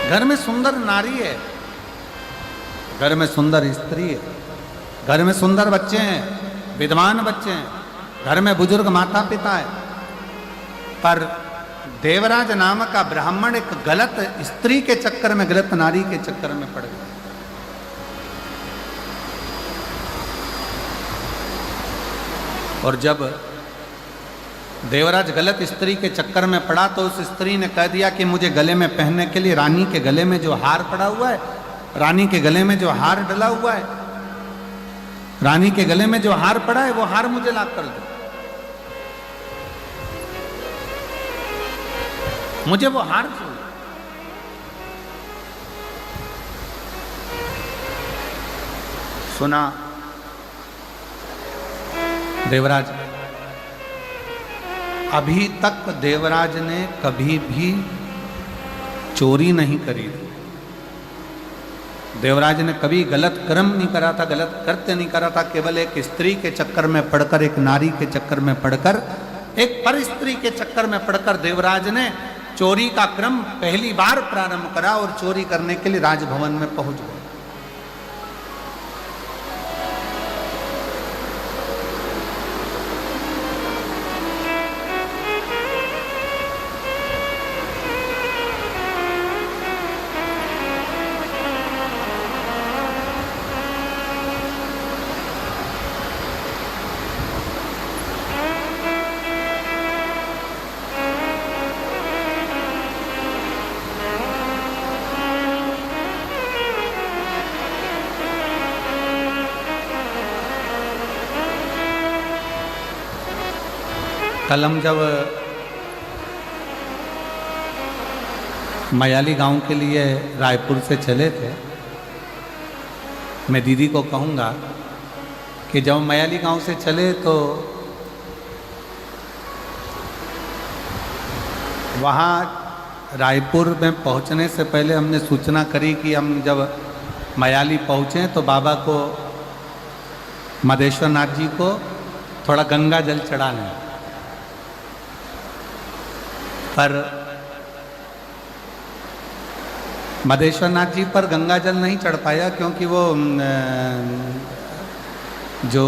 घर में सुंदर नारी है, घर में सुंदर स्त्री है, घर में सुंदर बच्चे हैं, विद्वान बच्चे हैं, घर में बुजुर्ग माता पिता है, पर देवराज नाम का ब्राह्मण एक गलत स्त्री के चक्कर में, गलत नारी के चक्कर में पड़ गया। और जब देवराज गलत स्त्री के चक्कर में पड़ा तो उस स्त्री ने कह दिया कि मुझे गले में पहनने के लिए रानी के गले में जो हार पड़ा हुआ है, रानी के गले में जो हार डला हुआ है, रानी के गले में जो हार पड़ा है वो हार मुझे ला कर दो, मुझे वो हार चाहिए। सुना देवराज, अभी तक देवराज ने कभी भी चोरी नहीं करी थी, देवराज ने कभी गलत कर्म नहीं करा था, गलत कृत्य नहीं करा था। केवल एक स्त्री के चक्कर में पड़कर, एक नारी के चक्कर में पड़कर, एक पर स्त्री के चक्कर में पड़कर देवराज ने चोरी का क्रम पहली बार प्रारंभ करा और चोरी करने के लिए राजभवन में पहुंच गए। कल हम जब मयाली गांव के लिए रायपुर से चले थे, मैं दीदी को कहूँगा कि जब मयाली गांव से चले तो वहाँ रायपुर में पहुँचने से पहले हमने सूचना करी कि हम जब मयाली पहुँचे तो बाबा को, मदेश्वर नाथ जी को थोड़ा गंगा जल चढ़ा लें। पर मदेश्वर नाथ जी पर गंगा जल नहीं चढ़ पाया क्योंकि वो जो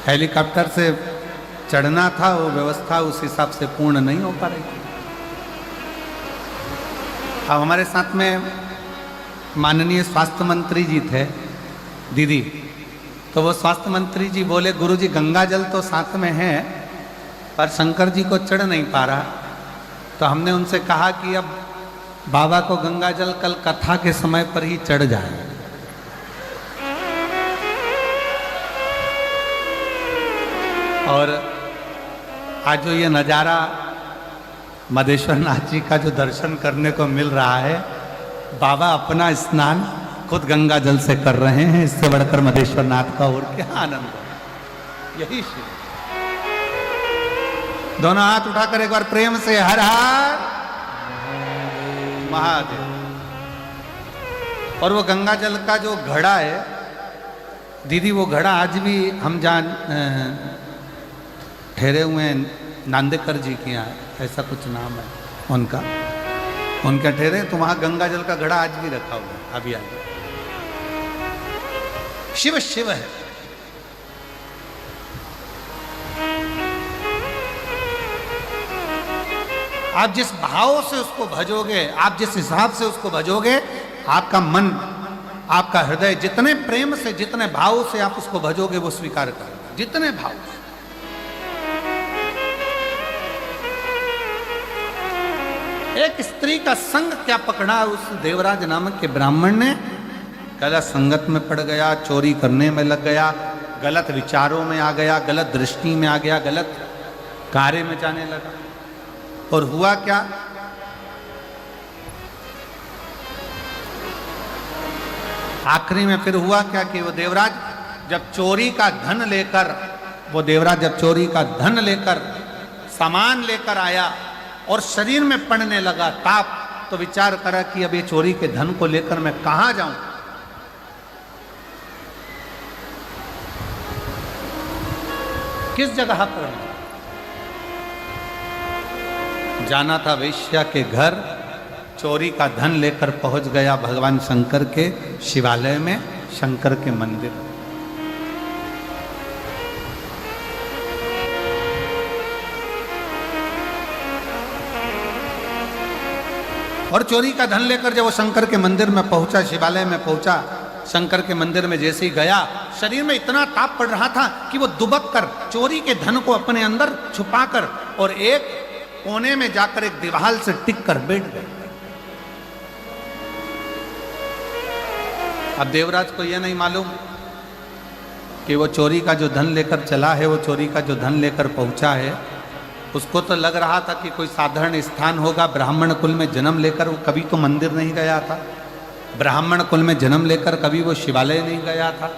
हेलीकॉप्टर से चढ़ना था वो व्यवस्था उस हिसाब से पूर्ण नहीं हो पा रही थी। अब हमारे साथ में माननीय स्वास्थ्य मंत्री जी थे दीदी, तो वो स्वास्थ्य मंत्री जी बोले गुरुजी गंगा जल तो साथ में है पर शंकर जी को चढ़ नहीं पा रहा। तो हमने उनसे कहा कि अब बाबा को गंगा जल कल कथा के समय पर ही चढ़ जाए। और आज जो ये नज़ारा मदेश्वर नाथ जी का जो दर्शन करने को मिल रहा है, बाबा अपना स्नान खुद गंगा जल से कर रहे हैं, इससे बढ़कर मदेश्वर नाथ का और क्या आनंद है। यही शिव। दोनों हाथ उठाकर एक बार प्रेम से हर हर महादेव। और वो गंगा जल का जो घड़ा है दीदी, वो घड़ा आज भी हम जहाँ ठहरे हुए हैं नांदेकर जी के यहाँ, ऐसा कुछ नाम है उनका, उनके ठहरे तो वहाँ गंगा जल का घड़ा आज भी रखा हुआ है। अभी आगे शिव शिव है। आप जिस भाव से उसको भजोगे, आप जिस हिसाब से उसको भजोगे, आपका मन, आपका हृदय जितने प्रेम से, जितने भाव से आप उसको भजोगे वो स्वीकार करेगा, जितने भाव से। एक स्त्री का संग क्या पकड़ा उस देवराज नामक के ब्राह्मण ने, गलत संगत में पड़ गया, चोरी करने में लग गया, गलत विचारों में आ गया, गलत दृष्टि में आ गया, गलत कार्य में जाने लगा। और हुआ क्या, आखिरी में फिर हुआ क्या कि वो देवराज जब चोरी का धन लेकर, वो देवराज जब चोरी का धन लेकर, सामान लेकर आया और शरीर में पड़ने लगा ताप, तो विचार करा कि अब ये चोरी के धन को लेकर मैं कहां जाऊं। किस जगह पर जाना था, वेश्या के घर, चोरी का धन लेकर पहुंच गया भगवान शंकर के शिवालय में, शंकर के मंदिर। और चोरी का धन लेकर जब वो शंकर के मंदिर में पहुंचा, शिवालय में पहुंचा, शंकर के मंदिर में जैसे ही गया, शरीर में इतना ताप पड़ रहा था कि वो दुबक कर चोरी के धन को अपने अंदर छुपाकर और एक कोने में जाकर एक दीवार से टिक कर बैठ गए। अब देवराज को यह नहीं मालूम कि वो चोरी का जो धन लेकर चला है, वो चोरी का जो धन लेकर पहुंचा है, उसको तो लग रहा था कि कोई साधारण स्थान होगा। ब्राह्मण कुल में जन्म लेकर वो कभी तो मंदिर नहीं गया था, ब्राह्मण कुल में जन्म लेकर कभी वो शिवालय नहीं गया था,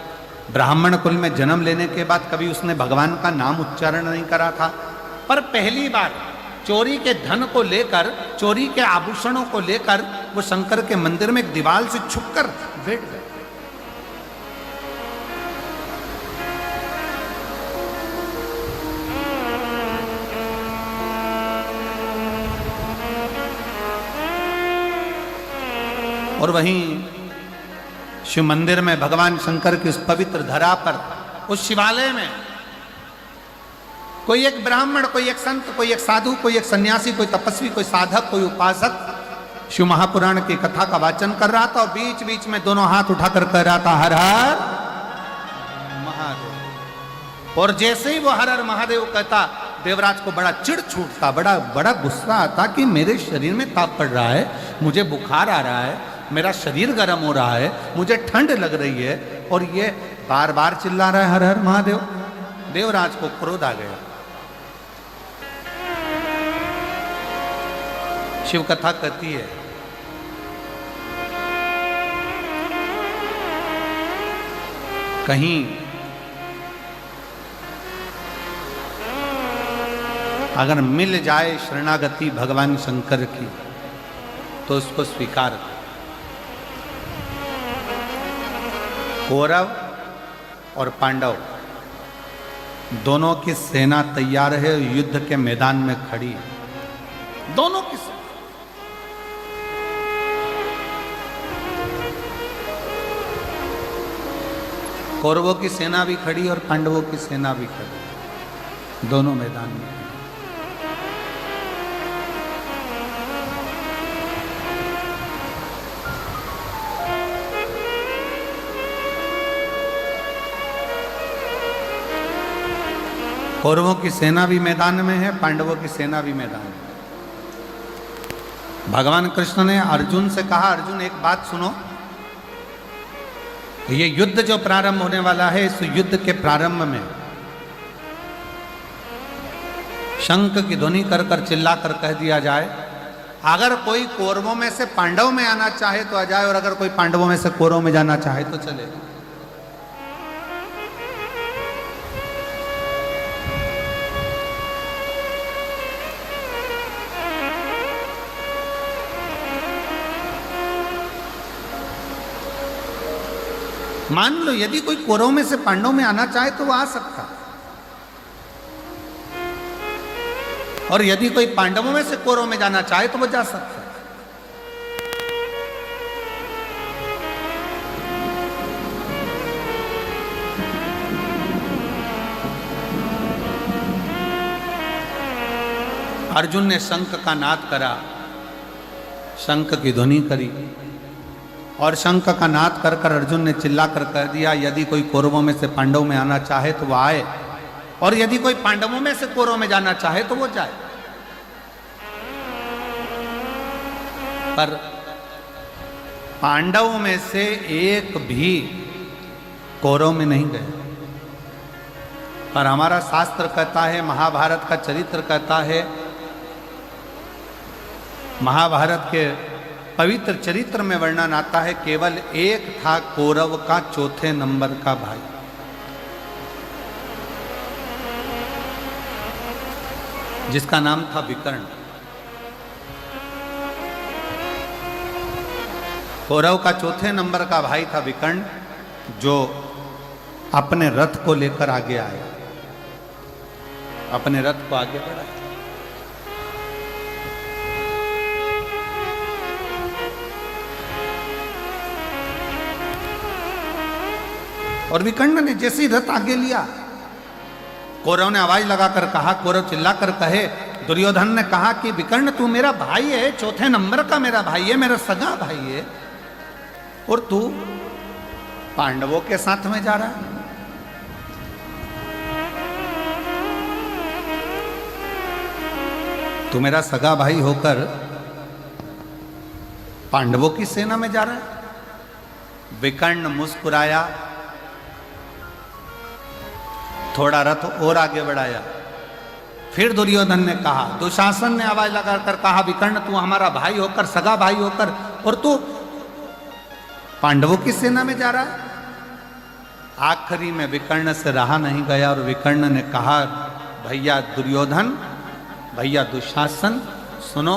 ब्राह्मण कुल में जन्म लेने के बाद कभी उसने भगवान का नाम उच्चारण नहीं करा था। पर पहली बार चोरी के धन को लेकर, चोरी के आभूषणों को लेकर वो शंकर के मंदिर में एक दीवार से छुपकर बैठ गए। और वहीं शिव मंदिर में भगवान शंकर की उस पवित्र धरा पर, उस शिवालय में कोई एक ब्राह्मण, कोई एक संत, कोई एक साधु, कोई एक सन्यासी, कोई तपस्वी, कोई साधक, कोई उपासक शिव महापुराण की कथा का वाचन कर रहा था और बीच बीच में दोनों हाथ उठाकर कह रहा था हर हर महादेव। और जैसे ही वो हर हर महादेव कहता, देवराज को बड़ा चिढ़ छूटता, बड़ा गुस्सा आता कि मेरे शरीर में ताप पड़ रहा है, मुझे बुखार आ रहा है, मेरा शरीर गर्म हो रहा है, मुझे ठंड लग रही है और ये बार बार चिल्ला रहा है हर हर महादेव। देवराज को क्रोध आ गया शिव कथा कहती है कहीं अगर मिल जाए शरणागति भगवान शंकर की तो उसको स्वीकार कर। कौरव और पांडव दोनों की सेना तैयार है, युद्ध के मैदान में खड़ी है, दोनों की सेना। कौरवों की सेना भी खड़ी और पांडवों की सेना भी खड़ी, दोनों मैदान में। कौरवों की सेना भी मैदान में है, पांडवों की सेना भी मैदान में। भगवान कृष्ण ने अर्जुन से कहा, अर्जुन एक बात सुनो, ये युद्ध जो प्रारंभ होने वाला है, इस युद्ध के प्रारंभ में शंख की ध्वनि कर कर चिल्ला कर कह दिया जाए, अगर कोई कौरवों में से पांडव में आना चाहे तो आ जाए, और अगर कोई पांडवों में से कौरवों में जाना चाहे तो चले। मान लो यदि कोई कौरवों में से पांडवों में आना चाहे तो वो आ सकता, और यदि कोई पांडवों में से कौरवों में जाना चाहे तो वो जा सकता। अर्जुन ने शंख का नाद करा, शंख की ध्वनि करी, और शंख का नाद कर कर अर्जुन ने चिल्ला कर कह दिया, यदि कोई कौरवों में से पांडवों में आना चाहे तो वह आए, और यदि कोई पांडवों में से कौरवों में जाना चाहे तो वो जाए। पर पांडवों में से एक भी कौरव में नहीं गए। पर हमारा शास्त्र कहता है, महाभारत का चरित्र कहता है, महाभारत के पवित्र चरित्र में वर्णन आता है, केवल एक था कौरव का चौथे नंबर का भाई, जिसका नाम था विकर्ण। कौरव का चौथे नंबर का भाई था विकर्ण, जो अपने रथ को लेकर आगे आया, अपने रथ को आगे बढ़ाया। और विकर्ण ने जैसे ही रथ आगे लिया, कौरव ने आवाज लगाकर कहा, कौरव चिल्लाकर कहे, दुर्योधन ने कहा कि विकर्ण तू मेरा भाई है, चौथे नंबर का मेरा भाई है, मेरा सगा भाई है, और तू पांडवों के साथ में जा रहा है। तू मेरा सगा भाई होकर पांडवों की सेना में जा रहा है। विकर्ण मुस्कुराया, थोड़ा रथ और आगे बढ़ाया। फिर दुर्योधन ने कहा, दुशासन ने आवाज लगाकर कहा, विकर्ण तू हमारा भाई होकर, सगा भाई होकर, और तू पांडवों की सेना में जा रहा है। आखिरी में विकर्ण से रहा नहीं गया, और विकर्ण ने कहा, भैया दुर्योधन, भैया दुशासन, सुनो,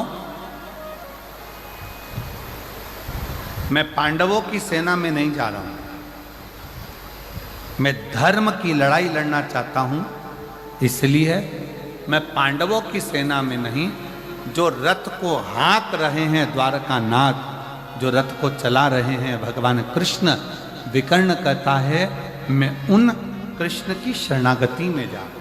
मैं पांडवों की सेना में नहीं जा रहा हूं, मैं धर्म की लड़ाई लड़ना चाहता हूं, इसलिए मैं पांडवों की सेना में नहीं, जो रथ को हाँक रहे हैं द्वारकानाथ, जो रथ को चला रहे हैं भगवान कृष्ण, विकर्ण कहता है मैं उन कृष्ण की शरणागति में जा रहा हूं।